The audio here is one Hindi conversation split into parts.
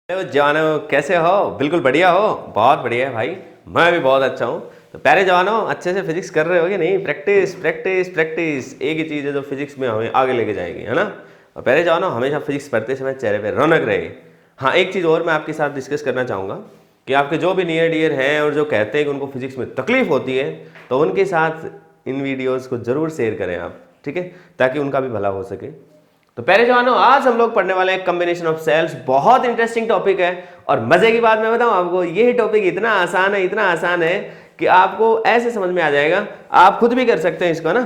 हेलो जवानों, कैसे हो? बिल्कुल बढ़िया हो? बहुत बढ़िया है भाई, मैं भी बहुत अच्छा हूँ। तो प्यारे जवानों, अच्छे से फिजिक्स कर रहे हो कि नहीं? प्रैक्टिस प्रैक्टिस प्रैक्टिस एक ही चीज़ है जो फिजिक्स में हमें आगे लेके जाएगी, है ना? और प्यारे जवानों, हमेशा फिजिक्स पढ़ते समय चेहरे पे रौनक रहे। हाँ, एक चीज़ और मैं आपके साथ डिस्कस करना चाहूँगा कि आपके जो भी नियर डियर हैं और जो कहते हैं कि उनको फिजिक्स में तकलीफ होती है, तो उनके साथ इन वीडियोज़ को ज़रूर शेयर करें आप, ठीक है, ताकि उनका भी भला हो सके। तो प्यारे जवानों, आज हम लोग पढ़ने वाले हैं कॉम्बिनेशन ऑफ सेल्स। बहुत इंटरेस्टिंग टॉपिक है और मजे की बात मैं बताऊं आपको, यही टॉपिक इतना आसान है कि आपको ऐसे समझ में आ जाएगा, आप खुद भी कर सकते हैं इसको ना।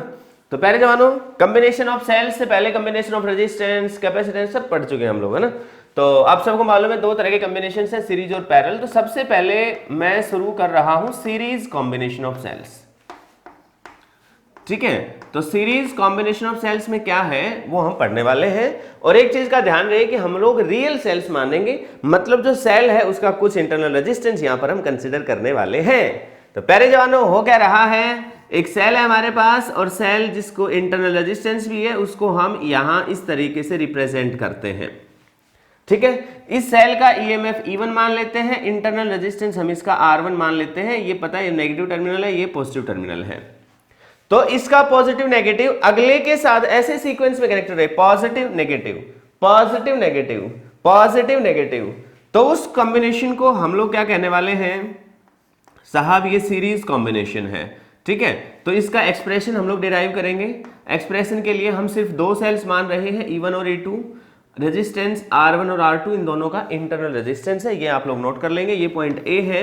तो प्यारे जवानों, कॉम्बिनेशन ऑफ सेल्स से पहले कॉम्बिनेशन ऑफ रेजिस्टेंस, कैपेसिटेंस सब पढ़ चुके हैं हम लोग, है ना। तो आप सबको मालूम है दो तरह के कॉम्बिनेशन है, सीरीज और पैरेलल। तो सबसे पहले मैं शुरू कर रहा हूं सीरीज कॉम्बिनेशन ऑफ सेल्स, ठीक है। तो सीरीज कॉम्बिनेशन ऑफ सेल्स में क्या है वो हम पढ़ने वाले हैं। और एक चीज का ध्यान रहे कि हम लोग रियल सेल्स मानेंगे, मतलब जो सेल है उसका कुछ इंटरनल रेजिस्टेंस यहां पर हम कंसीडर करने वाले हैं। तो प्यारे जवानों, हो क्या रहा है, एक सेल है हमारे पास और सेल जिसको इंटरनल रेजिस्टेंस भी है उसको हम यहां इस तरीके से रिप्रेजेंट करते हैं, ठीक है। इस सेल का ईएमएफ E1 मान लेते हैं, इंटरनल रेजिस्टेंस हम इसका R1 मान लेते हैं। ये पता है ये नेगेटिव टर्मिनल है, ये पॉजिटिव टर्मिनल है। तो इसका पॉजिटिव नेगेटिव अगले के साथ ऐसे सीक्वेंस में कनेक्टेड रहे, positive negative positive negative positive negative. तो उस कॉम्बिनेशन को हम लोग क्या कहने वाले हैं साहब, ये सीरीज कॉम्बिनेशन है, ठीक है। तो इसका एक्सप्रेशन हम लोग डिराइव करेंगे। एक्सप्रेशन के लिए हम सिर्फ दो सेल्स मान रहे हैं, E1 और E2। रेजिस्टेंस R1 और R2 इन दोनों का इंटरनल रेजिस्टेंस है, ये आप लोग नोट कर लेंगे। ये पॉइंट A है,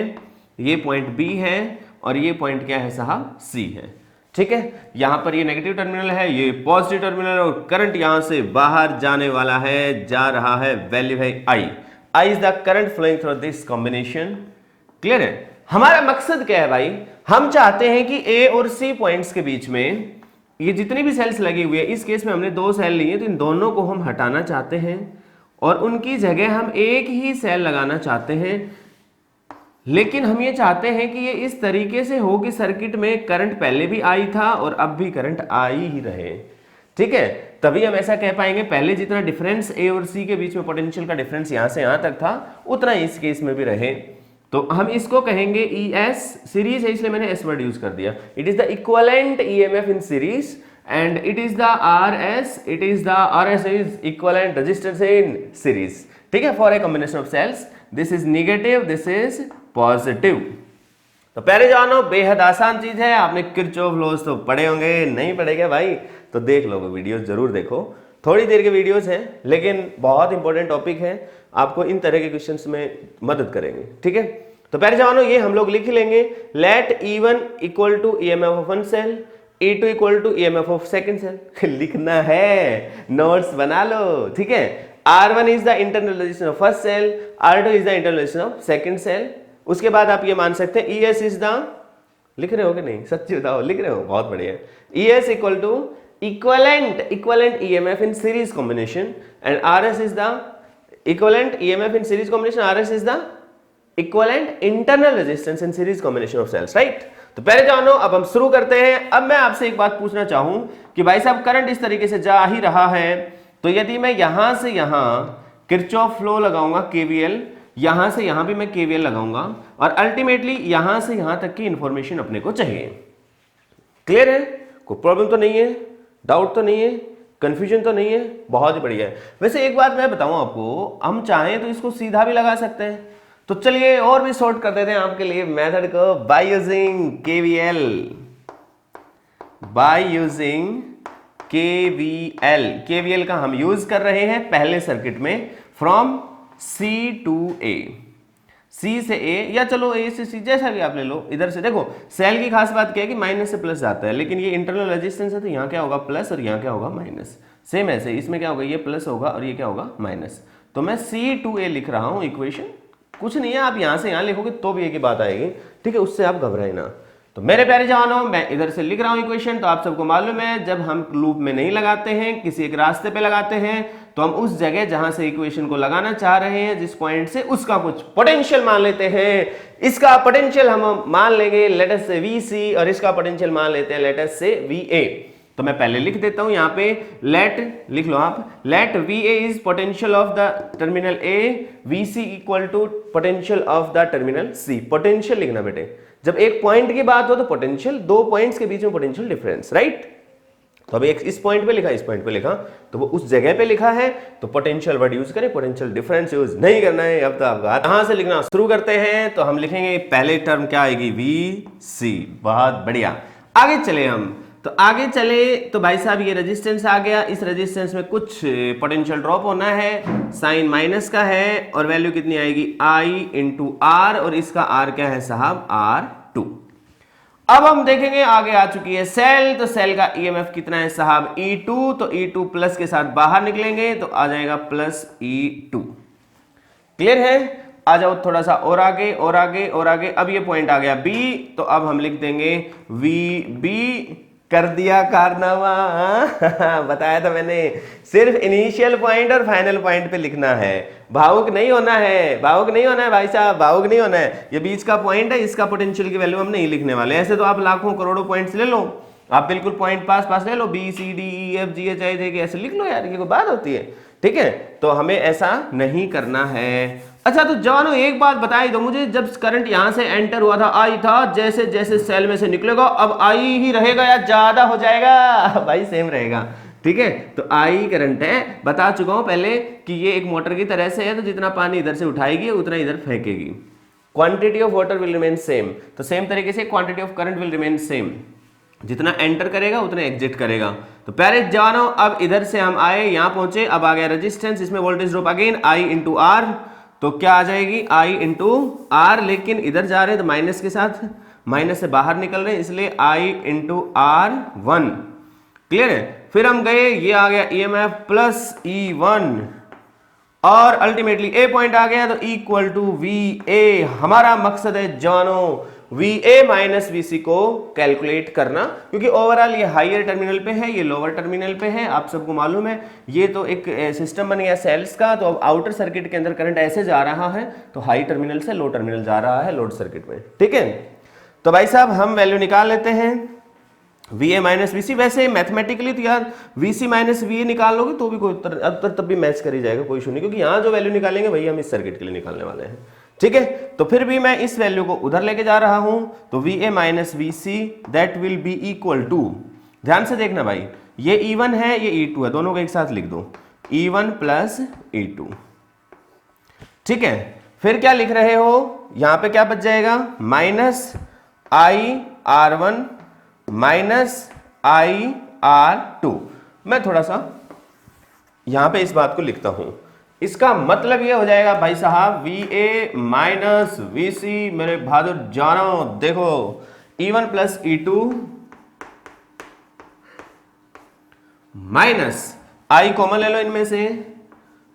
ये पॉइंट B है और ये पॉइंट क्या है साहब, C है, ठीक है। यहां पर ये नेगेटिव टर्मिनल है, ये पॉजिटिव टर्मिनल है और करंट यहां से बाहर जाने वाला है, जा रहा है, वैल्यू है I is the current flowing through this combination. Clear है? हमारा मकसद क्या है भाई, हम चाहते हैं कि A और C पॉइंट्स के बीच में ये जितनी भी सेल्स लगी हुई है, इस केस में हमने दो सेल ली है तो इन दोनों को हम हटाना चाहते हैं और उनकी जगह हम एक ही सेल लगाना चाहते हैं। लेकिन हम ये चाहते हैं कि ये इस तरीके से हो कि सर्किट में करंट पहले भी आई था और अब भी करंट आई ही रहे, ठीक है। तभी हम ऐसा कह पाएंगे पहले जितना डिफरेंस A और C के बीच में पोटेंशियल का डिफरेंस यहां से यहां तक था उतना इस केस में भी रहे। तो हम इसको कहेंगे ES, सीरीज है इसलिए मैंने S वर्ड यूज कर दिया। It is the equivalent EMF in series and it is the RS is equivalent resistance in series, ठीक है, for a combination of cells. This is negative, this is positive. तो प्यारे जवानों, बेहद आसान चीज है। आपने किरचॉफ लॉज तो पढ़े होंगे, नहीं पढ़े क्या भाई? तो देख लो, वीडियोस जरूर देखो, थोड़ी देर के वीडियोस हैं लेकिन बहुत इंपॉर्टेंट टॉपिक है, आपको इन तरह के क्वेश्चंस में मदद करेंगे, ठीक है। तो प्यारे जवानों, ये हम लोग लिख लेंगे, let E1 equal to EMF of one cell, E2 equal to EMF of second cell. लिखना है, नोट्स बना लो, ठीक है। R1 is the internal resistance of first cell, R2 is the internal resistance of second cell. उसके बाद आप ये मान सकते हैं ES इज द, लिख रहे हो कि नहीं, सच्ची बताओ, लिख रहे हो, बहुत बढ़िया। ES equal to equivalent EMF in series combination and RS is the equivalent EMF in series combination, RS is the equivalent internal resistance in series combination of cells, right? तो पहले जानो, अब हम शुरू करते हैं। अब मैं आपसे एक बात पूछना चाहूं कि भाई साहब करंट इस तरीके से जा ही रहा है, तो यदि मैं यहां से यहां किरचॉफ लॉ लगाऊंगा KVL, यहां से यहां भी मैं KVL लगाऊंगा और अल्टीमेटली यहां से यहां तक की इंफॉर्मेशन अपने को चाहिए। क्लियर है? कोई प्रॉब्लम तो नहीं है, डाउट तो नहीं है, कंफ्यूजन तो नहीं है? बहुत ही बढ़िया है। वैसे एक बात मैं बताऊं आपको, हम चाहें तो इसको सीधा भी लगा सकते हैं, तो चलिए और भी शॉर्ट कर देते हैं आपके लिए मेथड को, bye using KVL। Bye using KVL का हम यूज कर रहे हैं पहले सर्किट में, from C to A, C से A या चलो A से C, जैसा भी आप ले लो। इधर से देखो, सेल की खास बात क्या है कि माइनस से प्लस जाता है, लेकिन ये इंटरनल रेजिस्टेंस है तो यहाँ क्या होगा प्लस और यहाँ क्या होगा माइनस। सेम ऐसे इसमें क्या होगा, ये प्लस होगा और ये क्या होगा माइनस। तो मैं C टू A लिख रहा हूँ इक्वेशन, कुछ नहीं है, आप यहाँ से यहाँ लिखोगे तो भी एक ही बात आएगी, ठीक है, उससे आप घबराए ना। तो मेरे प्यारे जवानों, मैं इधर से लिख रहा हूं इक्वेशन, तो आप सबको मालूम है जब हम लूप में नहीं लगाते हैं, किसी एक रास्ते पे लगाते हैं, तो हम उस जगह जहां से इक्वेशन को लगाना चाह रहे हैं, जिस पॉइंट से, उसका कुछ पोटेंशियल मान लेते हैं। इसका पोटेंशियल हम मान लेंगे लेट अस से VC और इसका पोटेंशियल मान लेते हैं लेट अस से VA। तो मैं पहले लिख देता हूं यहां पे, लेट लिख लो आप, let V A is potential of the terminal A, V C equal to potential of the terminal C. Potential लिखना बेटे, जब एक पॉइंट की बात हो तो पोटेंशियल, दो पॉइंट्स के बीच में पोटेंशियल डिफरेंस, राइट। तो अभी एक इस पॉइंट पे लिखा, इस पॉइंट पे लिखा, तो वो उस जगह पे लिखा है, तो पोटेंशियल वर्ड यूज करें, पोटेंशियल डिफरेंस यूज नहीं करना है। अब तो आप कहां से लिखना शुरू करते हैं, तो हम लिखेंगे पहले टर्म क्या आएगी, वी सी। बहुत बढ़िया, आगे चले हम, तो आगे चले तो भाई साहब ये रेजिस्टेंस आ गया, इस रेजिस्टेंस में कुछ पोटेंशियल ड्रॉप होना है, साइन माइनस का है, और वैल्यू कितनी आएगी, आई इंटू आर, और इसका आर क्या है साहब, R2। अब हम देखेंगे आगे आ चुकी है सेल, तो सेल का ईएमएफ कितना है साहब, E2, तो E2 प्लस के साथ बाहर निकलेंगे तो आ जाएगा प्लस E2। क्लियर है, आ जाओ थोड़ा सा और आगे और आगे और आगे। अब ये पॉइंट आ गया B, तो अब हम लिख देंगे VB। कर दिया कारनामा बताया था मैंने, सिर्फ इनिशियल पॉइंट और फाइनल पॉइंट पे लिखना है, भावुक नहीं होना है, भावुक नहीं होना है भाई साहब, भावुक नहीं होना है। ये बीच का पॉइंट है, इसका पोटेंशियल की वैल्यू हम नहीं लिखने वाले। ऐसे तो आप लाखों करोड़ों पॉइंट्स ले लो, आप बिल्कुल पॉइंट पास ले लो, B C D E F G H I J K, ऐसे लिख लो यार, ये कोई बात होती है, ठीक है। तो हमें ऐसा नहीं करना है। अच्छा तो जवानों एक बात बताई दो मुझे, जब करंट यहां से एंटर हुआ था आई था, जैसे जैसे सेल में से निकलेगा अब आई ही रहेगा या ज्यादा हो जाएगा, भाई सेम रहेगा, ठीक है। तो आई करंट है, बता चुका हूं पहले कि ये एक मोटर की तरह से है, तो जितना पानी इधर से उठाएगी उतना इधर फेंकेगी। Quantity of water will remain same, तो सेम तरीके से quantity of current will remain same, जितना एंटर करेगा उतना एग्जिट करेगा। तो प्यारे जवानों अब इधर से हम आए, यहां पहुंचे, अब आ गया रेजिस्टेंस, इसमें voltage drop again I into R, तो क्या आ जाएगी आई इंटू आर, लेकिन इधर जा रहे हैं तो माइनस के साथ, माइनस से बाहर निकल रहे हैं, इसलिए आई इंटू R1। क्लियर है, फिर हम गए, ये आ गया EMF प्लस E1, और अल्टीमेटली ए पॉइंट आ गया, तो इक्वल टू VA। हमारा मकसद है जवानों VA माइनस VC को कैलकुलेट करना, क्योंकि ओवरऑल ये हायर टर्मिनल पे है, ये लोअर टर्मिनल पे है, आप सबको मालूम है। ये तो एक सिस्टम बन गया सेल्स का, तो अब आउटर सर्किट के अंदर करंट ऐसे जा रहा है, तो हाई टर्मिनल से लो टर्मिनल जा रहा है लोड सर्किट में, ठीक है। तो भाई साहब हम वैल्यू निकाल लेते हैं VA माइनस VC। वैसे मैथमेटिकली तो यार VC माइनस VA निकाल लोगे तो भी कोई उत्तर तब भी मैच कर ही जाएगा, कोई इशू नहीं, क्योंकि यहाँ जो वैल्यू निकालेंगे वही हम इस सर्किट के लिए निकालने वाले हैं, ठीक है। तो फिर भी मैं इस वैल्यू को उधर लेके जा रहा हूं, तो VA minus VC that will be equal to, ध्यान से देखना भाई, ये E1 है ये E2 है, दोनों को एक साथ लिख दो, E1 प्लस E2, ठीक है। फिर क्या लिख रहे हो, यहां पे क्या बच जाएगा, माइनस IR1 माइनस IR2। मैं थोड़ा सा यहां पे इस बात को लिखता हूं, इसका मतलब ये हो जाएगा भाई साहब VA माइनस VC। मेरे बहादुर जानो देखो, E1 plus E2 minus I common ले लो इनमें से,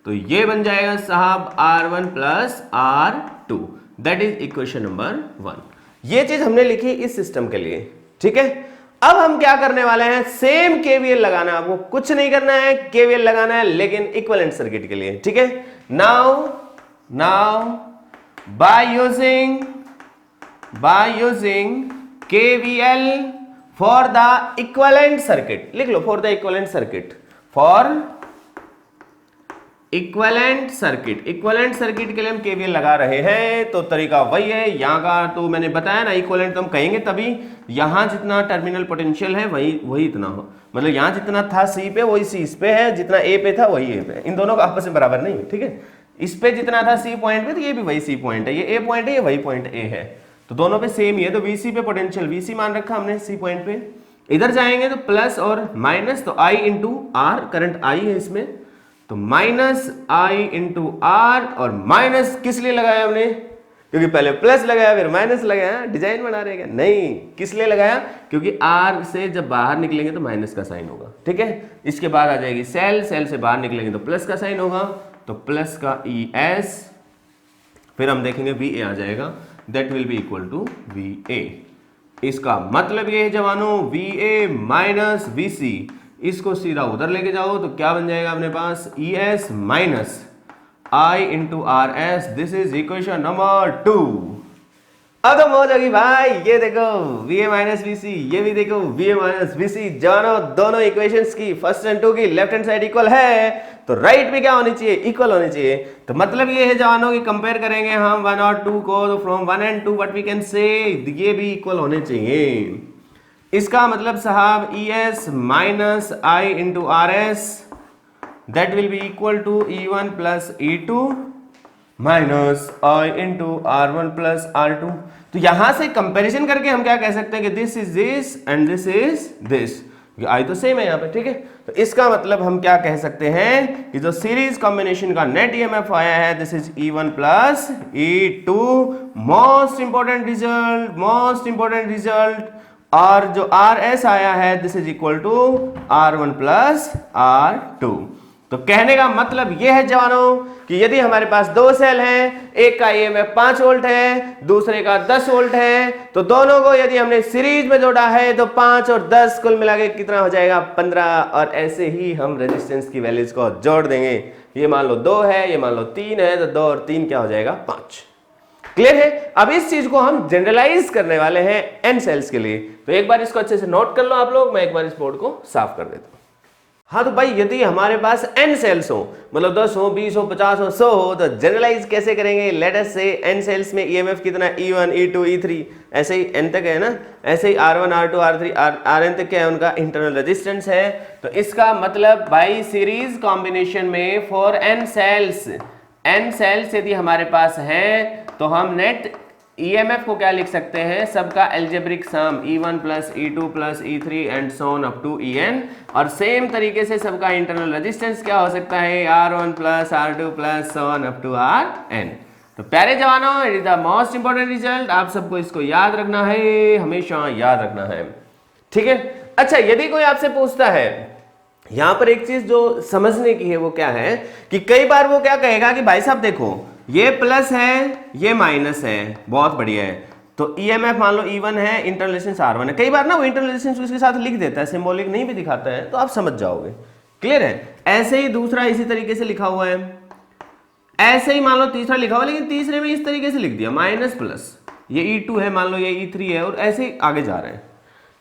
तो ये बन जाएगा साहब R1 plus R2, that is equation number 1। ये चीज हमने लिखी इस सिस्टम के लिए, ठीक है। अब हम क्या करने वाले हैं, सेम KVL लगाना है, आपको कुछ नहीं करना है, KVL लगाना है, लेकिन इक्विवेलेंट सर्किट के लिए, ठीक है। Now by using KVL for the equivalent circuit, लिख लो, for the equivalent circuit, for equivalent circuit के लिए हम KVL लगा रहे हैं। तो तरीका वही है यहाँ का, तो मैंने बताया ना, इक्विवेलेंट तो हम कहेंगे तभी यहाँ जितना टर्मिनल पोटेंशियल है वही इतना हो, मतलब यहाँ जितना था C पे वही C इस पे है, जितना A पे था वही A पे, इन दोनों का आपस में बराबर नहीं है, ठीक है। इस पे जितना था C पॉइंट पे, तो ये भी वही C पॉइंट है, ये A पॉइंट है, ये वही पॉइंट A है, तो दोनों पे सेम ही है। तो VC पे पोटेंशियल VC मान रखा हमने C पॉइंट पे, इधर जाएंगे तो प्लस और माइनस, तो I into R, current I है इसमें, तो माइनस I इंटू R, और माइनस किस लिए लगाया हमने, क्योंकि पहले प्लस लगाया फिर माइनस लगाया, डिजाइन बना रहे क्या, नहीं, किस लिए लगाया, क्योंकि R से जब बाहर निकलेंगे तो माइनस का साइन होगा, ठीक है। इसके बाद आ जाएगी सेल से बाहर निकलेंगे तो प्लस का साइन होगा, तो प्लस का ES, फिर हम देखेंगे VA आ जाएगा, that will be equal to VA। इसका मतलब ये है जवानों, VA माइनस VC, इसको सीधा उधर लेके जाओ तो क्या बन जाएगा अपने पास, ES minus I into RS, this is equation number 2। अब तो मौज होगी भाई। ये देखो VA माइनस VC, ये भी देखो VA माइनस VC, जानो दोनों इक्वेशंस की फर्स्ट एंड टू की लेफ्ट हैंड साइड इक्वल है तो राइट में क्या होनी चाहिए, इक्वल होनी चाहिए। तो मतलब ये है जानो कि कंपेयर करेंगे हम 1 और 2 को, तो from 1 and 2 what we can say ये भी इक्वल होने चाहिए। इसका मतलब साहब ES minus I into RS that will be equal to E1 plus E2 minus I into R1 plus R2। तो यहां से कंपैरिजन करके हम क्या कह सकते हैं कि this is this and this is this, I तो सेम है यहाँ पे, ठीक है। तो इसका मतलब हम क्या कह सकते हैं कि जो सीरीज कॉम्बिनेशन का नेट EMF आया है this is E1 plus E2। Most important result, और जो RS आया है this is equal to R1 plus R2। तो कहने का मतलब यह है जवानों कि यदि हमारे पास दो सेल हैं, एक का EMF 5 वोल्ट है, दूसरे का 10 वोल्ट है, तो दोनों को यदि हमने सीरीज में जोड़ा है तो 5 और 10 कुल मिला के कितना हो जाएगा 15। और ऐसे ही हम रेजिस्टेंस की वैल्यूज को जोड़ देंगे। ये मान लो 2 है, ये मान लो 3 है, तो 2 और 3 क्या हो जाएगा 5। क्लियर है। अब इस चीज को हम जनरलाइज करने वाले हैं n सेल्स के लिए। तो एक बार इसको अच्छे से नोट कर लो आप लोग, मैं एक बार इस बोर्ड को साफ कर देता हूं। हाँ तो भाई यदि हमारे पास n सेल्स हो, मतलब 10 हो, 20 हो, 50 हो, 100 हो, तो जनरलाइज कैसे करेंगे। लेट अस से n सेल्स में EMF कितना E1 E2 E3 ऐसे ही n तक है ना, ऐसे ही R1 R2 R3 Rn तक क्या है उनका इंटरनल रेजिस्टेंस है। तो इसका मतलब भाई सीरीज कॉम्बिनेशन में फॉर n सेल्स यदि हमारे पास है तो हम नेट EMF को क्या लिख सकते हैं, सबका algebraic sum E1 plus E2 plus E3 and so on up to En। और सेम तरीके से सबका इंटरनल रेजिस्टेंस क्या हो सकता है R1 plus R2 plus so on up to Rn। तो प्यारे जवानों, it is the most important result, आप सबको इसको याद रखना है, हमेशा याद रखना है, ठीक है। अच्छा यदि कोई आपसे पूछता है, यहां पर एक चीज जो समझने की है वो क्या है कि कई बार वो क्या कहेगा कि भाई साहब देखो ये प्लस है, ये माइनस है, बहुत बढ़िया है, तो EMF मान लो E1 है, इंटरनल रेजिस्टेंस R1 है। कई बार ना वो इंटरनल रेजिस्टेंस उसके साथ लिख देता है, सिंबॉलिक नहीं भी दिखाता है, तो आप समझ जाओगे। क्लियर है। ऐसे ही दूसरा इसी तरीके से लिखा हुआ है, ऐसे ही मान लो तीसरा लिखा हुआ, लेकिन तीसरे में इस तरीके से लिख दिया माइनस प्लस, ये E2 है, मान लो ये E3 है, और ऐसे ही आगे जा रहे हैं,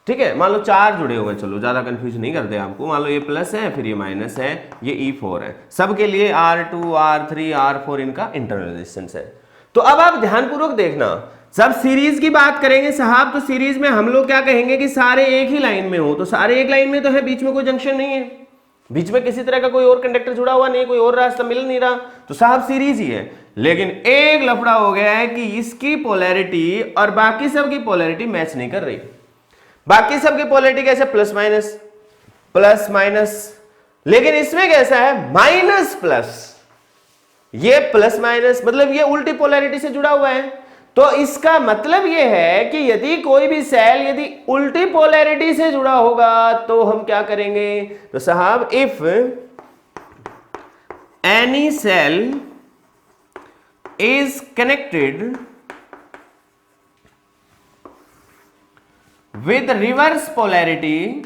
ठीक है। मान लो 4 जुड़े हुए, चलो ज्यादा कंफ्यूज नहीं करते आपको, मान लो ये प्लस है, फिर ये माइनस है, ये E4 है, सबके लिए R2 R3 R4 इनका इंटरनल रेजिस्टेंस है। तो अब आप ध्यानपूर्वक देखना, जब सीरीज की बात करेंगे साहब, तो सीरीज में हम लोग क्या कहेंगे कि सारे एक ही लाइन में हो, तो सारे एक लाइन में तो है, बीच में कोई जंक्शन नहीं है, बीच में किसी तरह का कोई और कंडक्टर जुड़ा हुआ नहीं, कोई और रास्ता मिल नहीं रहा, तो साहब सीरीज ही है। लेकिन एक लफड़ा हो गया है कि इसकी पोलैरिटी और बाकी सब की पोलैरिटी मैच नहीं कर रही। बाकी सबकी पोलैरिटी कैसे, प्लस माइनस, लेकिन इसमें कैसा है माइनस प्लस, ये प्लस माइनस, मतलब ये उल्टी पोलैरिटी से जुड़ा हुआ है। तो इसका मतलब ये है कि यदि कोई भी सेल यदि उल्टी पोलैरिटी से जुड़ा होगा तो हम क्या करेंगे, तो साहब if any cell is connected with reverse polarity,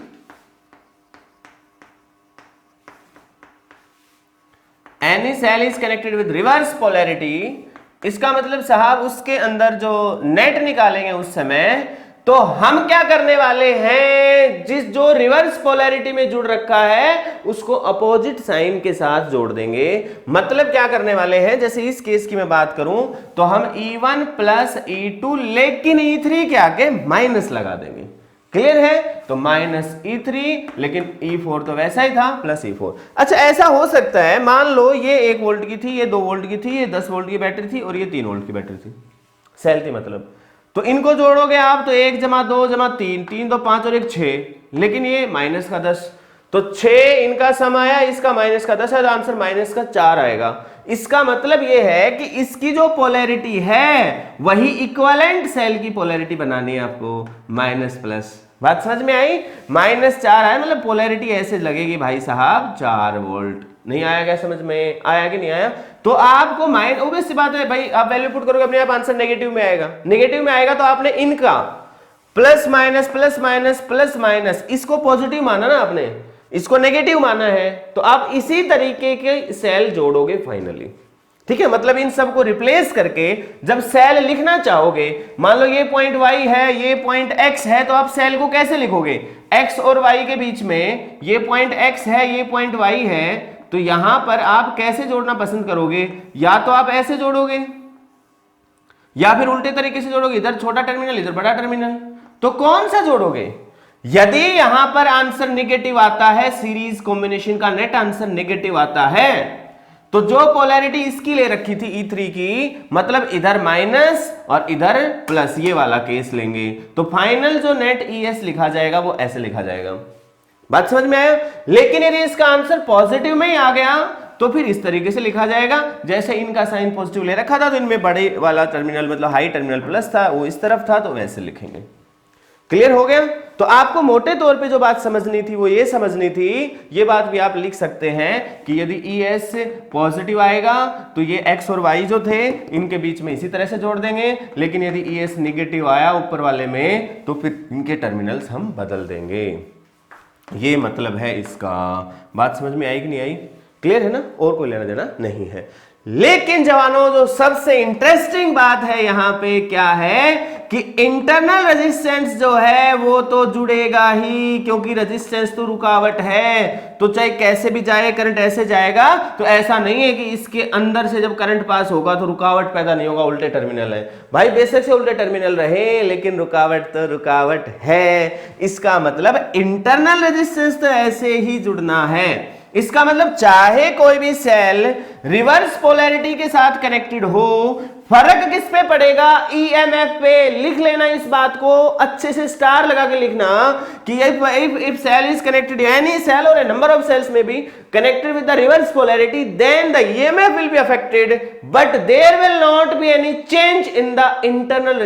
any cell is connected with reverse polarity, इसका मतलब साहब उसके अंदर जो नेट निकालेंगे उस समय, तो हम क्या करने वाले हैं, जो रिवर्स पोलैरिटी में जुड़ रखा है उसको अपोजिट साइन के साथ जोड़ देंगे। मतलब क्या करने वाले हैं, जैसे इस केस की मैं बात करूं तो हम E1 प्लस E2 लेकिन E3 के आगे माइनस लगा देंगे। क्लियर है। तो माइनस E3, लेकिन E4 तो वैसा ही था प्लस E4। अच्छा ऐसा हो सकता है, मान लो ये 1 वोल्ट की थी, ये 2 वोल्ट की थी, ये 10 वोल्ट की बैटरी थी और ये 3 वोल्ट की बैटरी थी, सेल थी मतलब। तो इनको जोड़ोगे आप तो 1 जमा 2 जमा 3, 3 तो 5 और 1 6, लेकिन ये माइनस का 10, तो 6 इनका सम आया, इसका माइनस का 10 है, तो आंसर माइनस का 4 आएगा। इसका मतलब ये है कि इसकी जो पोलैरिटी है वही इक्विवेलेंट सेल की पोलैरिटी बनानी है आपको, माइनस प्लस। बात समझ में आई, माइनस 4 है, मतलब पोलैरिटी ऐसे लगेगी भाई साहब 4 वोल्ट। नहीं आया क्या समझ में, आया कि नहीं आया? तो आपको माइनस, ऑब्वियस सी बात है भाई, आप वैल्यू पुट करोगे अपने आप आंसर नेगेटिव में आएगा। नेगेटिव में आएगा तो आपने इनका plus minus plus minus plus minus, इसको पॉजिटिव माना ना आपने, इसको नेगेटिव माना है, तो आप इसी तरीके के सेल जोड़ोगे फाइनली। ठीक है, मतलब इन सब को रिप्लेस करके जब सेल लिखना चाहोगे, मान लो ये पॉइंट y है, ये पॉइंट x है, तो आप सेल को कैसे लिखोगे? x और y के बीच में ये पॉइंट x है, ये पॉइंट y है, तो यहां पर आप कैसे जोड़ना पसंद करोगे? या तो आप ऐसे जोड़ोगे या फिर उल्टे तरीके से जोड़ोगे, इधर छोटा टर्मिनल इधर बड़ा टर्मिनल। तो कौन सा जोड़ोगे? यदि यहां पर आंसर नेगेटिव आता है, सीरीज कॉम्बिनेशन का नेट आंसर नेगेटिव आता है, तो जो पोलैरिटी इसकी ले रखी थी E3 की, मतलब इधर माइनस और इधर प्लस, ये वाला केस लेंगे, तो फाइनल जो नेट ES लिखा जाएगा वो ऐसे लिखा जाएगा। बात समझ में आया? लेकिन यदि इसका आंसर पॉजिटिव में ही आ गया तो फिर इस तरीके से लिखा जाएगा, जैसे इनका साइन पॉजिटिव ले रखा था तो इनमें बड़े वाला टर्मिनल मतलब हाई टर्मिनल प्लस था, वो इस तरफ था, तो वैसे लिखेंगे। क्लियर हो गया? तो आपको मोटे तौर पे जो बात समझनी थी वो ये समझनी थी, ये बात भी आप लिख सकते हैं कि यदि ES पॉजिटिव आएगा तो ये x और y जो थे इनके बीच में इसी तरह से जोड़ देंगे, लेकिन यदि ES नेगेटिव आया ऊपर वाले में तो फिर इनके टर्मिनल्स हम बदल देंगे। ये मतलब है इसका। बात समझ में आई कि नहीं आई? क्लियर है ना? और कोई लेना देना नहीं है। लेकिन जवानों, जो सबसे इंटरेस्टिंग बात है यहां पे क्या है कि इंटरनल रेजिस्टेंस जो है वो तो जुड़ेगा ही, क्योंकि रेजिस्टेंस तो रुकावट है, तो चाहे कैसे भी जाए करंट ऐसे जाएगा, तो ऐसा नहीं है कि इसके अंदर से जब करंट पास होगा तो रुकावट पैदा नहीं होगा, उल्टे टर्मिनल है भाई, बेशक से उल्टे टर्मिनल रहे लेकिन रुकावट तो रुकावट है। इसका मतलब इंटरनल रेजिस्टेंस तो ऐसे ही जुड़ना है। इसका मतलब चाहे कोई भी सेल रिवर्स पोलैरिटी के साथ कनेक्टेड हो, फर्क किस पे पड़ेगा? EMF पे। लिख लेना इस बात को, अच्छे से स्टार लगा के लिखना कि if cell is connected, any cell or a number of cells may be connected with the reverse polarity, then the EMF will be affected, but there will not be any change in the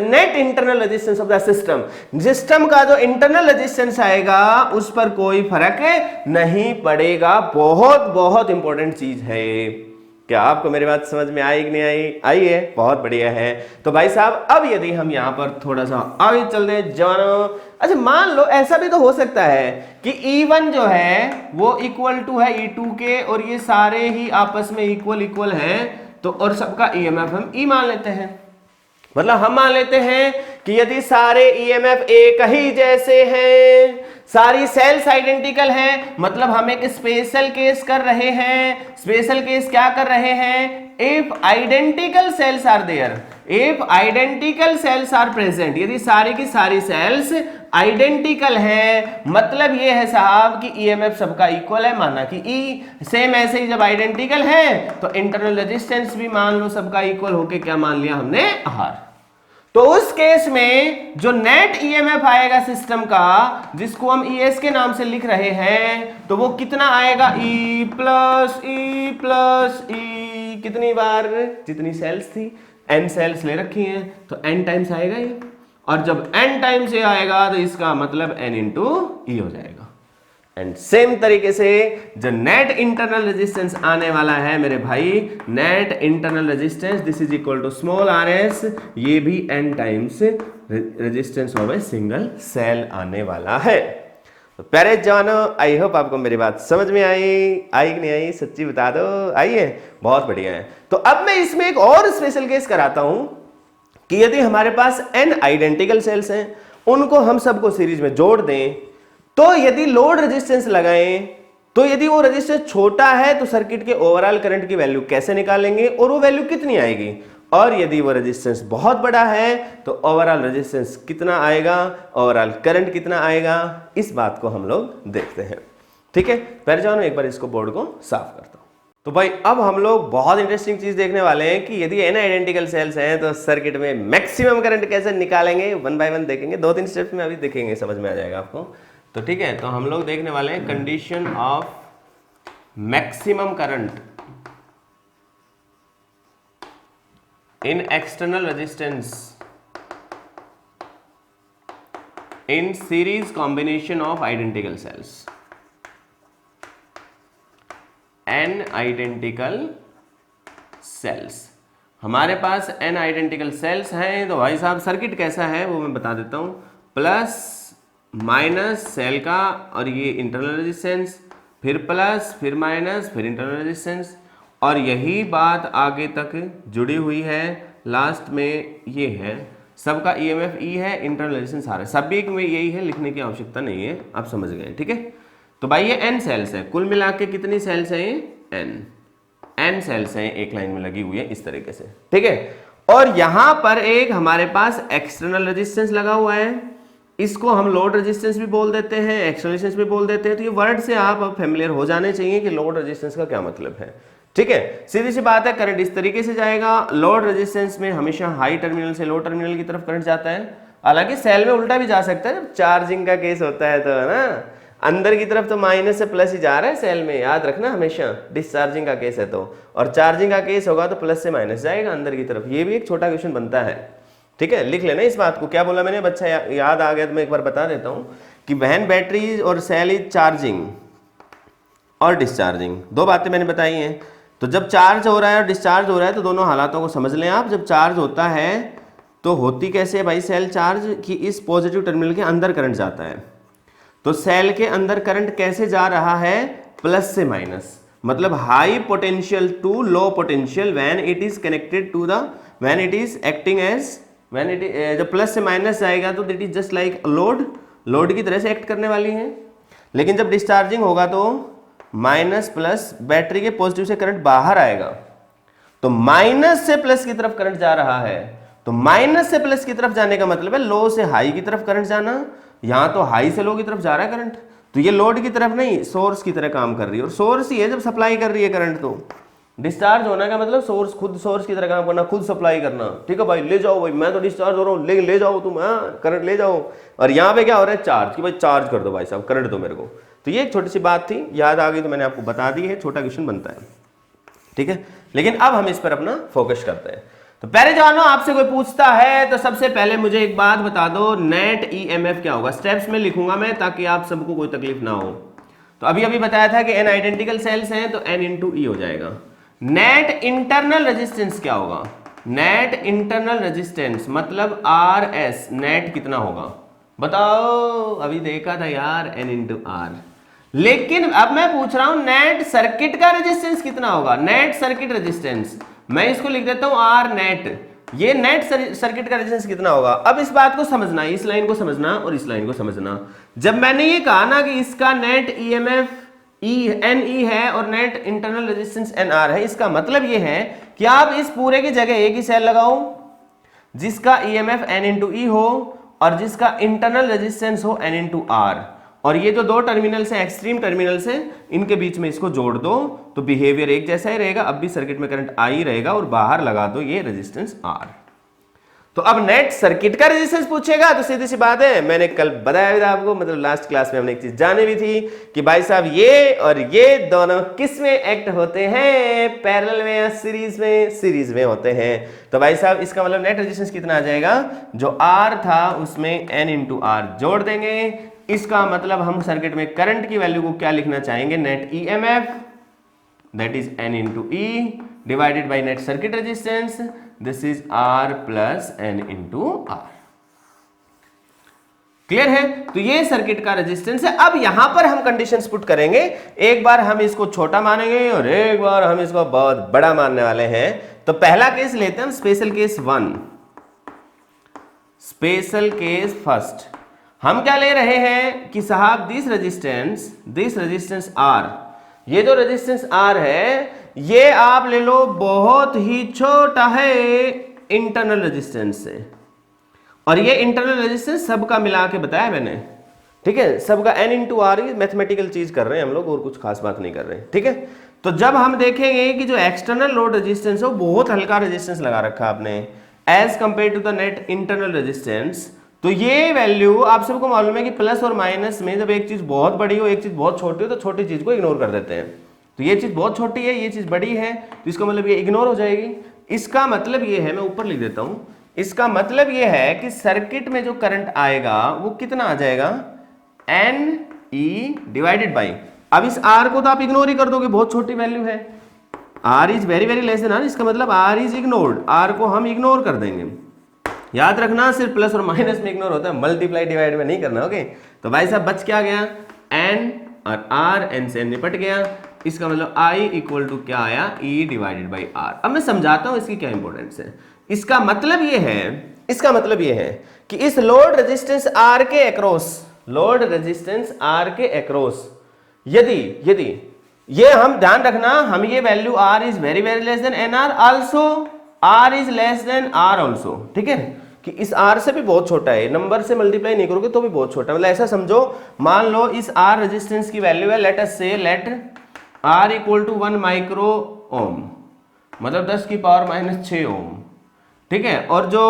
net internal resistance of the system. System का जो इंटरनल रेजिस्टेंस आएगा उस पर कोई फर्क नहीं पड़ेगा। बहुत बहुत इंपॉर्टेंट चीज है। क्या आपको मेरी बात समझ में आई कि नहीं आई? आई है, बहुत बढ़िया है। तो भाई साहब, अब यदि हम यहां पर थोड़ा सा आगे चलते हैं जवानों, अच्छा मान लो ऐसा भी तो हो सकता है कि E1 जो है वो इक्वल टू है E2 के, और ये सारे ही आपस में इक्वल है, तो और सबका EMF हम E मान लेते हैं। मतलब हम मान लेते हैं कि यदि सारे EMF एक ही जैसे हैं, सारी सेल्स आइडेंटिकल हैं, मतलब हम एक स्पेशल केस कर रहे हैं। स्पेशल केस क्या कर रहे हैं? If identical cells are there, if identical cells are present, यदि सारी की सारी सेल्स आइडेंटिकल है, मतलब ये है साहब कि EMF सबका इक्वल है, माना कि E सेम। ऐसे ही जब आइडेंटिकल है तो इंटरनल रेजिस्टेंस भी मान लो सबका इक्वल होके क्या मान लिया हमने? R। तो उस केस में जो नेट EMF आएगा सिस्टम का, जिसको हम ES के नाम से लिख रहे हैं, तो वो कितना आएगा? E प्लस E, कितनी बार? जितनी सेल्स थी, N सेल्स ले रखी हैं, तो N टाइम्स आएगा ये, और जब N टाइम्स ये आएगा तो इसका मतलब N इंटू E हो जाएगा। एंड सेम तरीके से जो नेट इंटरनल रेजिस्टेंस आने वाला है मेरे भाई, net internal resistance this is equal to small RS, ये भी N times resistance of a single cell आने वाला है। तो प्यारे जवानों, आई होप आपको मेरी बात समझ में आई कि नहीं आई? सच्ची बता दो, आई है? बहुत बढ़िया है। तो अब मैं इसमें एक और स्पेशल केस कराता हूं कि यदि हमारे पास N आइडेंटिकल सेल्स हैं, उनको हम सबको सीरीज में जोड़ दें, तो यदि लोड रेजिस्टेंस लगाएं, तो यदि वो रेजिस्टेंस छोटा है तो सर्किट के ओवरऑल करंट की वैल्यू कैसे निकालेंगे और वो वैल्यू कितनी आएगी, और यदि वो रेजिस्टेंस बहुत बड़ा है तो ओवरऑल रेजिस्टेंस कितना आएगा, ओवरऑल करंट कितना आएगा, इस बात को हम लोग देखते हैं। ठीक है, पहले जाओ एक बार इसको बोर्ड को साफ करता हूं। तो भाई अब हम लोग बहुत इंटरेस्टिंग चीज देखने वाले हैं कि यदि N आइडेंटिकल सेल्स हैं तो सर्किट में मैक्सिमम करंट कैसे निकालेंगे, वन बाय वन देखेंगे, 2-3 स्टेप्स में अभी देखेंगे, समझ में आ जाएगा आपको। तो ठीक है, तो हम लोग देखने वाले हैं condition of maximum current in external resistance in series combination of identical sales. N identical sales, हमारे पास N आइडेंटिकल सेल्स हैं, तो भाई साहब सर्किट कैसा है वो मैं बता देता हूं। प्लस माइनस सेल का, और ये इंटरनल रेजिस्टेंस, फिर प्लस, फिर माइनस, फिर इंटरनल रेजिस्टेंस, और यही बात आगे तक जुड़ी हुई है। लास्ट में ये है, सबका EMF E है, इंटरनल रेजिस्टेंस R है, सभी में यही है, लिखने की आवश्यकता नहीं है, आप समझ गए। ठीक है, तो भाई ये n सेल्स है, कुल मिला के कितनी सेल्स है ये n सेल्स हैं एक लाइन में लगी हुई है इस तरीके से। ठीक है, और यहां पर एक हमारे पास एक्सटर्नल रेजिस्टेंस लगा हुआ है, इसको हम लोड रेजिस्टेंस भी बोल देते हैं, एक्सटर्नल रेजिस्टेंस भी बोल देते हैं। तो ये वर्ड से आप अब फेमिलियर हो जाने चाहिए कि लोड रेजिस्टेंस का क्या मतलब है। ठीक है, सीधी सी बात है, करंट इस तरीके से जाएगा, लोड रेजिस्टेंस में हमेशा हाई टर्मिनल से लो टर्मिनल की तरफ करंट जाता है। हालांकि सेल में उल्टा भी जा सकता है, जब चार्जिंग का केस होता है तो, है ना, अंदर की तरफ तो माइनस से प्लस ही जा रहा है सेल में, याद रखना हमेशा, डिस्चार्जिंग का केस है तो, और चार्जिंग का केस होगा तो प्लस से माइनस जाएगा अंदर की तरफ। ये भी एक छोटा क्वेश्चन बनता है। ठीक है, लिख लेना इस बात को, क्या बोला मैंने, बच्चा याद आ गया तो मैं एक बार बता देता हूं कि व्हेन बैटरी और सेल इज चार्जिंग और डिस्चार्जिंग, दो बातें मैंने बताई हैं। तो जब चार्ज हो रहा है और डिस्चार्ज हो रहा है तो दोनों हालातों को समझ लें आप। जब चार्ज होता है तो होती कैसे है भाई सेल चार्ज, कि इस पॉजिटिव टर्मिनल के अंदर करंट जाता है। तो सेल के अंदर करंट कैसे जा रहा है, प्लस से माइनस, मतलब high potential to low potential when it is connected to the, when it is acting as, when it, जब प्लस से माइनस जाएगा तो it is just like load, load की तरह से एक्ट करने वाली है। लेकिन जब डिस्चार्जिंग होगा तो माइनस प्लस, बैटरी के पॉजिटिव से करंट बाहर आएगा, तो माइनस से प्लस की तरफ करंट जा रहा है। तो माइनस से प्लस की तरफ जाने का मतलब है लो से हाई की तरफ करंट जाना, यहां तो हाई से लो की तरफ जा रहा है करंट, तो ये लोड की तरफ नहीं, सोर्स की तरह काम कर रही है, और सोर्स ही है जब सप्लाई कर रही है करंट। तो डिस्चार्ज होने का मतलब सोर्स, खुद सोर्स की तरह काम करना, खुद सप्लाई करना। ठीक है भाई, ले जाओ भाई, मैं तो डिस्चार्ज हो रहा हूँ, लेकिन ले जाओ तुम, हाँ करंट ले जाओ। और यहाँ पे क्या हो रहा है, चार्ज, कि भाई चार्ज कर दो भाई साहब, करंट दो मेरे को। तो ये एक छोटी सी बात थी, याद आ गई तो मैंने आपको बता दी है, छोटा क्वेश्चन बनता है। ठीक है, लेकिन अब हम इस पर अपना फोकस करते हैं। तो पहले जवानों, आपसे कोई पूछता है तो सबसे पहले मुझे एक बात बता दो, नेट EMF क्या होगा। स्टेप्स में लिखूंगा मैं ताकि आप सबको कोई तकलीफ ना हो। तो अभी बताया था कि n आइडेंटिकल सेल्स हैं तो n इंटू E हो जाएगा। नेट इंटरनल रेजिस्टेंस क्या होगा, नेट इंटरनल रेजिस्टेंस मतलब RS, नेट कितना होगा बताओ, अभी देखा था यार n इंटू R। लेकिन अब मैं पूछ रहा हूं नेट सर्किट का रेजिस्टेंस कितना होगा, नेट सर्किट रेजिस्टेंस, मैं इसको लिख देता हूं R नेट, ये नेट सर्किट का रेजिस्टेंस कितना होगा। अब इस बात को समझना, इस लाइन को समझना और इस लाइन को समझना। जब मैंने ये कहा ना कि इसका नेट EMF NE है और नेट इंटरनल रेजिस्टेंस NR है, इसका मतलब ये है कि आप इस पूरे की जगह एक ही सेल लगाओ जिसका EMF N इंटू E हो और जिसका इंटरनल रेजिस्टेंस हो N इंटू R, और ये जो दो टर्मिनल से, एक्सट्रीम टर्मिनल से, इनके बीच में इसको जोड़ दो तो बिहेवियर एक जैसा ही रहेगा। अब भी सर्किट में करंट I रहेगा और बाहर लगा दो ये रेजिस्टेंस R। तो अब नेट सर्किट का रेजिस्टेंस पूछेगा तो सीधी सी बात है, मैंने कल बताया भी था आपको, मतलब लास्ट क्लास में हमने एक चीज जाने भी थी कि भाई साहब ये और ये दोनों किस में एक्ट होते हैं, पैरेलल में या सीरीज में, सीरीज में होते हैं। तो भाई साहब इसका मतलब नेट रेजिस्टेंस कितना आ जाएगा, जो R था उसमें N इंटू R जोड़ देंगे। इसका मतलब हम सर्किट में करंट की वैल्यू को क्या लिखना चाहेंगे, net EMF that is N into E divided by net circuit resistance, this is R plus N into R। Clear है, तो ये सर्किट का रेजिस्टेंस है। अब यहां पर हम कंडीशंस पुट करेंगे, एक बार हम इसको छोटा मानेंगे और एक बार हम इसको बहुत बड़ा मानने वाले हैं। तो पहला केस लेते हैं हम, special case 1, special case first. हम क्या ले रहे हैं कि साहब दिस रेजिस्टेंस R, ये जो रेजिस्टेंस R है ये आप ले लो बहुत ही छोटा है इंटरनल रेजिस्टेंस से, और ये इंटरनल रेजिस्टेंस सबका मिला के बताया मैंने। ठीक है, सबका N इंटू R, मैथमेटिकल चीज कर रहे हैं हम लोग और कुछ खास बात नहीं कर रहे हैं। ठीक है, तो जब हम देखेंगे कि जो एक्सटर्नल लोड रेजिस्टेंस है वो बहुत हल्का रेजिस्टेंस लगा रखा आपने as compare to the net internal resistance, तो ये वैल्यू आप सबको मालूम है कि प्लस और माइनस में जब एक चीज बहुत बड़ी हो एक चीज बहुत छोटी हो तो छोटी चीज को इग्नोर कर देते हैं। तो ये चीज बहुत छोटी है, ये चीज बड़ी है, तो इसका मतलब ये इग्नोर हो जाएगी। इसका मतलब ये है, मैं ऊपर लिख देता हूं, इसका मतलब ये है कि सर्किट में जो करंट आएगा वो कितना आ जाएगा, NE डिवाइडेड बाई, अब इस R को तो आप इग्नोर ही कर दोगे, बहुत छोटी वैल्यू है, R is very very less than R, इसका मतलब R इज इग्नोर्ड, R को हम इग्नोर कर देंगे। याद रखना सिर्फ प्लस और माइनस में इग्नोर होता है, मल्टीप्लाई डिवाइड में नहीं करना। ओके, तो भाई साहब बच क्या गया, N और R, N से N निपट गया, इसका मतलब I इक्वल टू क्या आया, E डिवाइडेड बाई R। अब मैं समझाता हूं इसकी क्या इंपॉर्टेंस है। इसका मतलब ये है कि इस लोड रेजिस्टेंस R के अक्रॉस यदि ये हम ध्यान रखना, हम ये value R is very very less than NR, also R is less than R also, ठीक है, कि इस R से भी बहुत छोटा है, नंबर से मल्टीप्लाई नहीं करोगे तो भी बहुत छोटा, मतलब ऐसा समझो, मान लो इस R रेजिस्टेंस की वैल्यू है, लेट अस से let R equal to 1 micro ohm, मतलब 10 की पावर माइनस 6 ओम, ठीक है, और जो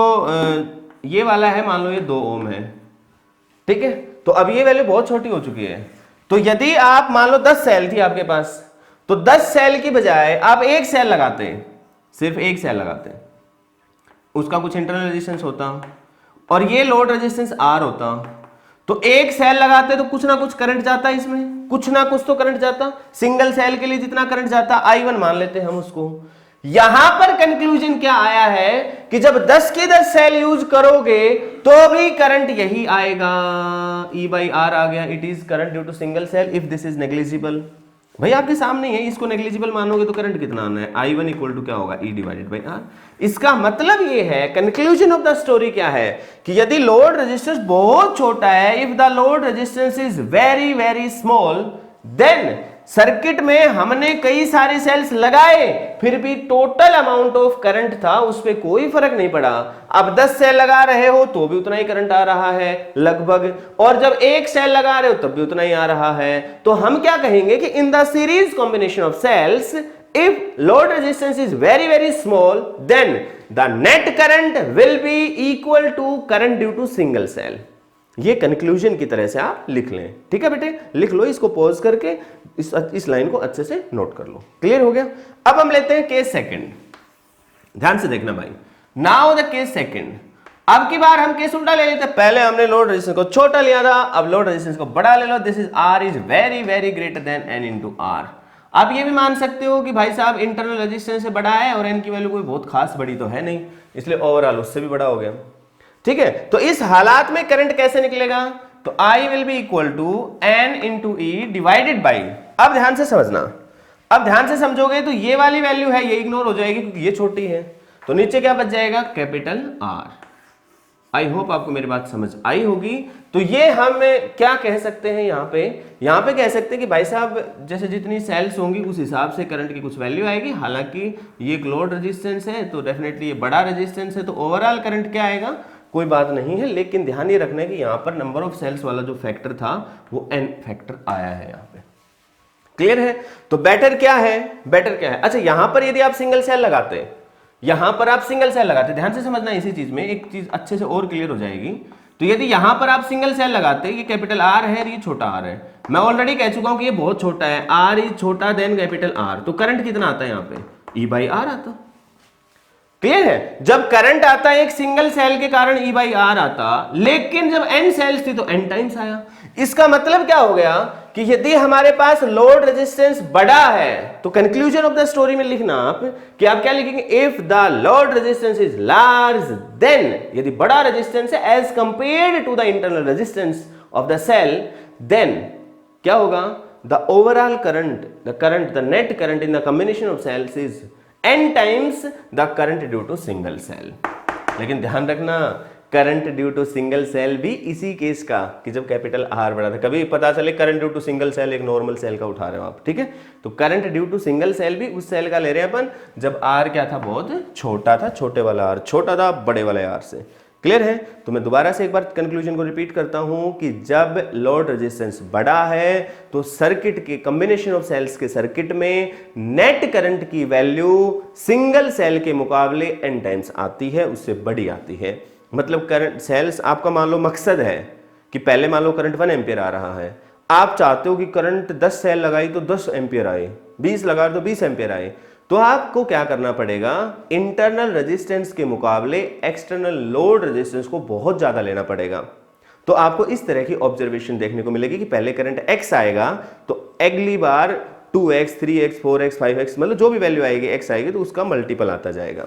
ये वाला है मान लो ये 2 ओम है, ठीक है। तो अब ये वैल्यू बहुत छोटी हो चुकी है, तो यदि आप मान लो 10 सेल थी आपके पास, तो 10 सेल की बजाय आप एक सेल लगाते, सिर्फ एक सेल लगाते, उसका कुछ इंटरनल रेजिस्टेंस होता और ये लोड रेजिस्टेंस R होता, तो एक सेल लगाते तो कुछ ना कुछ करंट जाता, इसमें कुछ ना कुछ तो करंट जाता, सिंगल सेल के लिए जितना करंट जाता I1 मान लेते हैं हम उसको। यहां पर कंक्लूजन क्या आया है कि जब 10 की 10 सेल यूज करोगे तो भी करंट यही आएगा, E बाई R आ गया, it is current due to single cell if this is negligible. भाई आपके सामने है, इसको नेग्लिजिबल मानोगे तो करंट कितना आना है, I1 इक्वल टू क्या होगा, E डिवाइडेड बाई R। इसका मतलब ये है, कंक्लूजन ऑफ द स्टोरी क्या है कि यदि लोड रेजिस्टेंस बहुत छोटा है, if the load resistance is very very small, then circuit में हमने कई सारे सेल्स लगाए, फिर भी टोटल अमाउंट ऑफ करंट था उस पर कोई फर्क नहीं पड़ा। अब 10 सेल लगा रहे हो तो भी उतना ही करंट आ रहा है लगभग, और जब एक सेल लगा रहे हो तब भी उतना ही आ रहा है। तो हम क्या कहेंगे कि in the series combination of cells, if load resistance is very very small, then the net current will be equal to current due to single cell. ये कंक्लूजन की तरह से आप लिख लें, ठीक है बेटे, लिख लो, इसको पॉज करके इस लाइन को अच्छे से नोट कर लो। क्लियर हो गया। अब हम लेते हैं केस सेकंड, ध्यान से देखना भाई। नाउ द केस सेकंड, अब की बार हम केस उल्टा ले लेते हैं। पहले हमने लोड रेजिस्टेंस को छोटा लिया था, अब लोड रेजिस्टेंस को बड़ा ले लो। This is R is very very greater than N into R। आप ये भी मान सकते हो कि भाई साहब इंटरनल रेजिस्टेंस से बड़ा है और N की वैल्यू कोई बहुत खास बड़ी तो है नहीं, इसलिए ओवरऑल उससे भी बड़ा हो गया, ठीक है। तो इस हालात में करंट कैसे निकलेगा, तो I will be equal to N into E divided by, अब ध्यान से समझना, अब ध्यान से समझोगे तो ये वाली वैल्यू है ये इग्नोर हो जाएगी क्योंकि ये छोटी है, तो नीचे क्या बच जाएगा, कैपिटल R। आई होप आपको मेरी बात समझ आई होगी। तो ये हम क्या कह सकते हैं यहाँ पे कह सकते हैं कि भाई साहब जैसे जितनी सेल्स होंगी उस हिसाब से करंट की कुछ वैल्यू आएगी। हालांकि ये एक लोड रेजिस्टेंस है तो डेफिनेटली ये बड़ा रेजिस्टेंस है, तो ओवरऑल करंट क्या आएगा, कोई बात नहीं है, लेकिन ध्यान ये रखना है कि यहाँ पर नंबर ऑफ सेल्स वाला जो फैक्टर था वो N फैक्टर आया है यहाँ पे। क्लियर है। तो बेटर क्या है, अच्छा यहां पर यदि आप सिंगल सेल लगाते, ध्यान से समझना, इसी चीज में एक चीज अच्छे से और क्लियर हो जाएगी। तो यदि यहां पर आप सिंगल सेल लगाते, ये कैपिटल R है और ये छोटा r है, मैं ऑलरेडी कह चुका हूं कि ये बहुत छोटा है, R इज छोटा देन कैपिटल R, तो करंट कितना आता है यहाँ पे, E बाई R आता। क्लियर है। जब करंट आता है एक सिंगल सेल के कारण E बाई R आता, लेकिन जब N सेल्स थी तो N टाइम्स आया। इसका मतलब क्या हो गया कि यदि हमारे पास लोड रेजिस्टेंस बड़ा है, तो कंक्लूजन ऑफ द स्टोरी में लिखना आप कि आप क्या लिखेंगे, if the load resistance is large, then यदि बड़ा रेजिस्टेंस है as compared to the internal resistance of the cell, then क्या होगा, the overall current, the net current in the combination of cells is N times the current due to single cell. लेकिन ध्यान रखना, current due to single cell भी इसी केस का कि जब कैपिटल R बड़ा था। कभी पता चले current due to single cell एक नॉर्मल सेल का उठा रहे हो आप, ठीक है, तो current due to single cell भी उस सेल का ले रहे हैं अपन जब R क्या था, बहुत छोटा था, छोटे वाला R छोटा था बड़े वाले R से। क्लियर है। तो मैं दोबारा से एक बार कंक्लूजन को रिपीट करता हूं कि जब लोड रेजिस्टेंस बड़ा है तो सर्किट के कॉम्बिनेशन ऑफ सेल्स के सर्किट में नेट करंट की वैल्यू सिंगल सेल के मुकाबले n टाइम्स आती है, उससे बड़ी आती है। मतलब करंट सेल्स, आपका मान लो मकसद है कि पहले मान लो करंट 1 एम्पियर आ रहा है, आप चाहते हो कि करंट 10 सेल लगाई तो 10 एम्पियर आए, 20 लगा तो 20 एम्पियर आए, तो आपको क्या करना पड़ेगा, इंटरनल रेजिस्टेंस के मुकाबले एक्सटर्नल लोड रेजिस्टेंस को बहुत ज्यादा लेना पड़ेगा। तो आपको इस तरह की ऑब्जर्वेशन देखने को मिलेगी कि पहले करंट x आएगा तो अगली बार 2x, 3x, 4x, 5x, मतलब जो भी वैल्यू आएगी x आएगी तो उसका मल्टीपल आता जाएगा।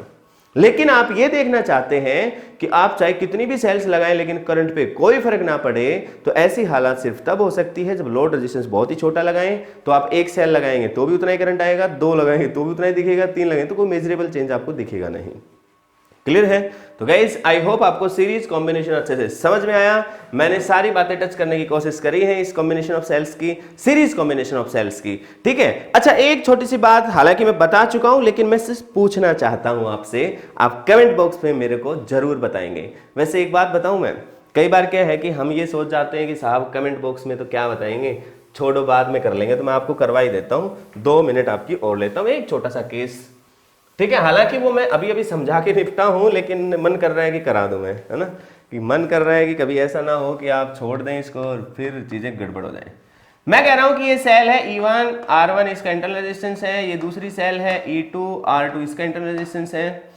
लेकिन आप ये देखना चाहते हैं कि आप चाहे कितनी भी सेल्स लगाएं लेकिन करंट पे कोई फर्क ना पड़े, तो ऐसी हालत सिर्फ तब हो सकती है जब लोड रेजिस्टेंस बहुत ही छोटा लगाएं। तो आप एक सेल लगाएंगे तो भी उतना ही करंट आएगा, 2 लगाएंगे तो भी उतना ही दिखेगा, 3 लगाएंगे तो कोई मेजरेबल चेंज आपको दिखेगा नहीं। क्लियर है? तो गाइस आई होप आपको सीरीज कॉम्बिनेशन अच्छे से समझ में आया। मैंने सारी बातें टच करने की कोशिश करी है इस कॉम्बिनेशन ऑफ सेल्स की, सीरीज कॉम्बिनेशन ऑफ सेल्स की, ठीक है। अच्छा, एक छोटी सी बात, हालांकि मैं बता चुका हूं लेकिन मैं सिर्फ पूछना चाहता हूं आपसे, आप कमेंट बॉक्स में मेरे को जरूर बताएंगे। वैसे एक बात बताऊं मैं, कई बार क्या है कि हम ये सोच जाते हैं कि साहब कमेंट बॉक्स में तो क्या बताएंगे, छोड़ो बाद में कर लेंगे, तो मैं आपको करवा ही देता हूं, 2 मिनट आपकी और लेता हूं, एक छोटा सा केस, ठीक है। हालांकि वो मैं अभी अभी समझा के निपटा हूं, लेकिन मन कर रहा है कि करा दूं मैं, है ना, कि मन कर रहा है कि कभी ऐसा ना हो कि आप छोड़ दें इसको और फिर चीजें गड़बड़ हो जाए। मैं कह रहा हूं कि ये सेल है E1 R1 इसका इंटरनल रेजिस्टेंस है, ये दूसरी सेल है E2 R2 इसका इंटरनल रेजिस्टेंस है,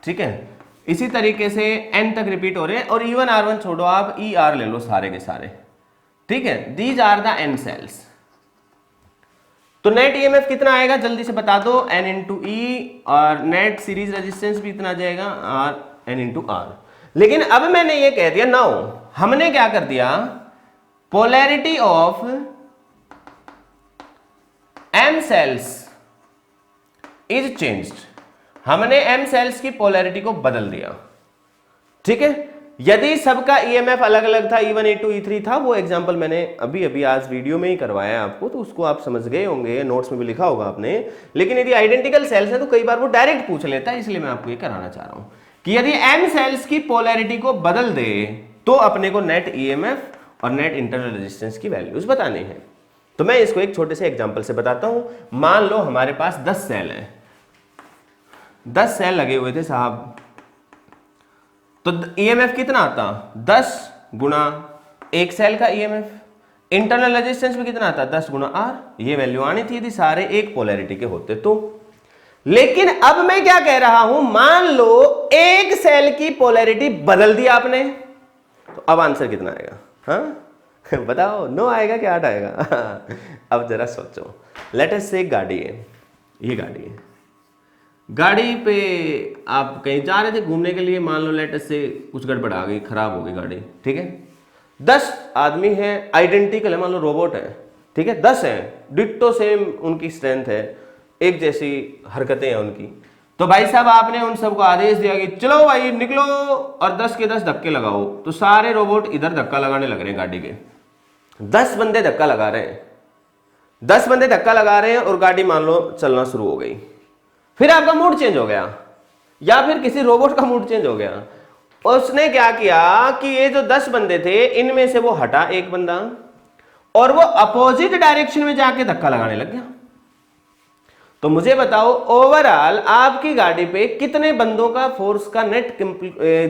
ठीक है। इसी तरीके से n तक रिपीट हो रहे हैं, और E1 R1 छोड़ो, आप ER ले लो सारे के सारे, ठीक है। These are the n cells. तो नेट ईएमएफ कितना आएगा जल्दी से बता दो, n इंटू ई, और नेट सीरीज रेजिस्टेंस भी इतना आ जाएगा, r n इंटू आर। लेकिन अब मैंने ये कह दिया, नाउ हमने क्या कर दिया, polarity of m cells is changed, हमने m सेल्स की पोलैरिटी को बदल दिया, ठीक है। यदि सबका ईएमएफ अलग अलग था, E1 E2 E3 था, वो एग्जांपल मैंने अभी अभी आज वीडियो में ही करवाया आपको, तो उसको आप समझ गए होंगे, नोट्स में भी लिखा होगा आपने। लेकिन यदि आइडेंटिकल सेल्स है तो कई बार वो डायरेक्ट पूछ लेता है, इसलिए मैं आपको ये कराना चाह रहा हूं कि यदि m सेल्स की पोलैरिटी को बदल दे तो अपने को नेट ईएमएफ और नेट इंटरनल रेजिस्टेंस की वैल्यूज बतानी है। तो मैं इसको एक छोटे से एग्जाम्पल से बताता हूं। मान लो हमारे पास 10 सेल है, 10 सेल लगे हुए थे साहब, तो ईएमएफ कितना आता, 10 गुणा एक सेल का ईएमएफ, इंटरनल रेजिस्टेंस में कितना आता, 10 गुणा आर। ये वैल्यू आनी थी यदि सारे एक पोलैरिटी के होते तो। लेकिन अब मैं क्या कह रहा हूं, मान लो एक सेल की पोलैरिटी बदल दी आपने, तो अब आंसर कितना आएगा, हाँ बताओ, 9 आएगा कि 8 आएगा? अब जरा सोचो, लेट अस से गाड़ी है, ये गाड़ी है, गाड़ी पे आप कहीं जा रहे थे घूमने के लिए, मान लो लेट अस से कुछ गड़बड़ आ गई, खराब हो गई गाड़ी, ठीक है। 10 आदमी हैं, आइडेंटिकल है, मान लो रोबोट है, ठीक है, 10 हैं, डिट्टो सेम उनकी स्ट्रेंथ है, एक जैसी हरकतें हैं उनकी। तो भाई साहब आपने उन सबको आदेश दिया कि चलो भाई निकलो और 10 के 10 धक्के लगाओ, तो सारे रोबोट इधर धक्का लगाने लग रहे हैं गाड़ी के, 10 बंदे धक्का लगा रहे हैं, 10 बंदे धक्का लगा रहे हैं और गाड़ी मान लो चलना शुरू हो गई। फिर आपका मूड चेंज हो गया, या फिर किसी रोबोट का मूड चेंज हो गया, उसने क्या किया कि ये जो 10 बंदे थे इनमें से वो हटा एक बंदा और वो अपोजिट डायरेक्शन में जाके धक्का लगाने लग गया। तो मुझे बताओ ओवरऑल आपकी गाड़ी पे कितने बंदों का फोर्स का नेट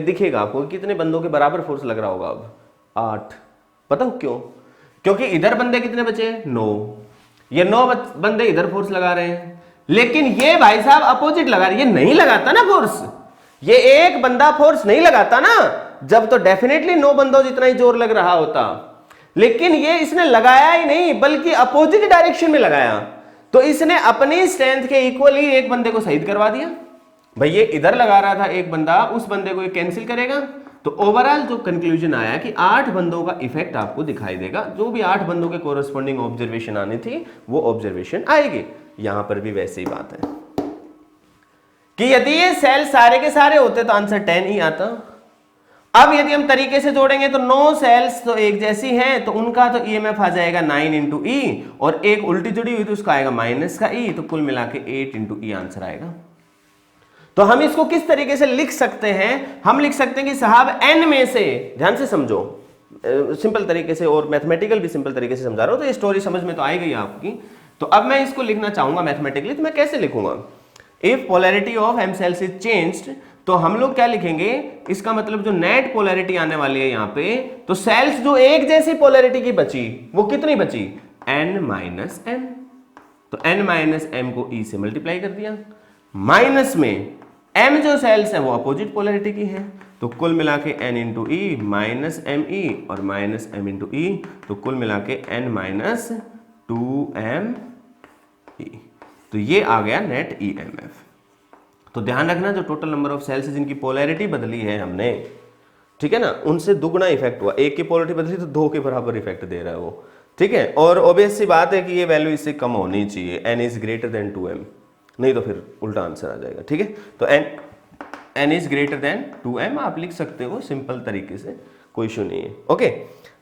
दिखेगा आपको, कितने बंदों के बराबर फोर्स लग रहा होगा? अब 8। बताओ क्यों? क्योंकि इधर बंदे कितने बचे? 9। ये 9 बंदे इधर फोर्स लगा रहे हैं, लेकिन ये भाई साहब अपोजिट लगा रहे, ये नहीं लगाता ना फोर्स, ये एक बंदा फोर्स नहीं लगाता ना, जब तो डेफिनेटली 9 बंदों जितना ही जोर लग रहा होता, लेकिन ये इसने लगाया ही नहीं बल्कि अपोजिट डायरेक्शन में लगाया। तो इसने अपनी स्ट्रेंथ के इक्वली एक बंदे को शहीद करवा दिया। भाई ये इधर लगा रहा था एक बंदा, उस बंदे को ये कैंसिल करेगा, तो ओवरऑल जो कंक्लूजन आया कि 8 बंदों का इफेक्ट आपको दिखाई देगा, जो भी 8 बंदों के कोरस्पॉन्डिंग ऑब्जर्वेशन आनी थी वो ऑब्जर्वेशन आएगी। यहां पर भी वैसे ही बात है कि यदि ये सेल सारे के सारे होते तो आंसर 10 ही आता। अब यदि हम तरीके से जोड़ेंगे तो 9 सेल्स तो एक जैसी हैं, तो उनका तो ईएमएफ आ जाएगा 9 इंटू ई, और एक उल्टी जुड़ी हुई तो उसका आएगा माइनस का ई, तो कुल मिला के 8 इंटू ई आंसर आएगा। तो हम इसको किस तरीके से लिख सकते हैं? हम लिख सकते हैं कि साहब n में से, ध्यान से समझो, सिंपल तरीके से और मैथमेटिकल भी सिंपल तरीके से समझा रहा हूं, तो ये स्टोरी समझ में तो आई गई आपकी। तो अब मैं इसको लिखना चाहूंगा मैथमेटिकली, तो मैं कैसे लिखूंगा? If polarity of m cells is changed, तो हम लोग क्या लिखेंगे? इसका मतलब जो नेट पोलैरिटी आने वाली है यहां पे, तो सेल्स जो एक जैसी पोलैरिटी की बची वो कितनी बची? n minus m। तो n माइनस m को e से मल्टीप्लाई कर दिया, माइनस में m जो सेल्स है वो अपोजिट पोलैरिटी की है, तो कुल मिला के n into E minus M E और माइनस m इंटू ई, तो कुल मिला के n माइनस 2m ई। तो ये आ गया नेट ईएमएफ। तो ध्यान रखना जो टोटल नंबर ऑफ सेल्स जिनकी पोलैरिटी बदली है हमने, ठीक है ना, उनसे दुगना इफेक्ट हुआ। एक की पोलैरिटी बदली तो 2 के बराबर इफेक्ट दे रहा है वो, ठीक है। और ऑब्वियस सी बात है कि ये वैल्यू इससे कम होनी चाहिए, n is greater than 2m, नहीं तो फिर उल्टा आंसर आ जाएगा, ठीक है। तो n is greater than 2m आप लिख सकते हो सिंपल तरीके से, कोई इशू नहीं है, ओके।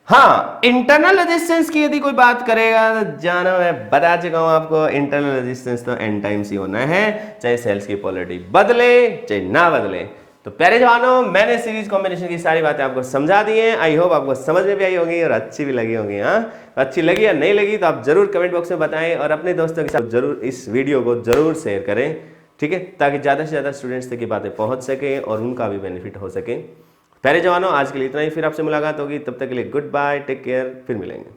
हाँ, इंटरनल रेजिस्टेंस की यदि कोई बात करेगा तो जानो मैं बता चुका हूं आपको, इंटरनल रेजिस्टेंस तो n टाइम्स ही होना है, चाहे सेल्स की पोलैरिटी बदले चाहे ना बदले। तो प्यारे जवानों, मैंने सीरीज कॉम्बिनेशन की सारी बातें आपको समझा दी हैं। आई होप आपको समझ में भी आई होगी और अच्छी भी लगी होगी। हाँ, अच्छी लगी या नहीं लगी तो आप जरूर कमेंट बॉक्स में बताएं और अपने दोस्तों के साथ जरूर इस वीडियो को जरूर शेयर करें, ठीक है, ताकि ज़्यादा से ज़्यादा स्टूडेंट्स तक ये बातें पहुंच सकें और उनका भी बेनिफिट हो सके। प्यारे जवानों, आज के लिए इतना ही, फिर आपसे मुलाकात होगी, तब तक के लिए गुड बाय, टेक केयर, फिर मिलेंगे।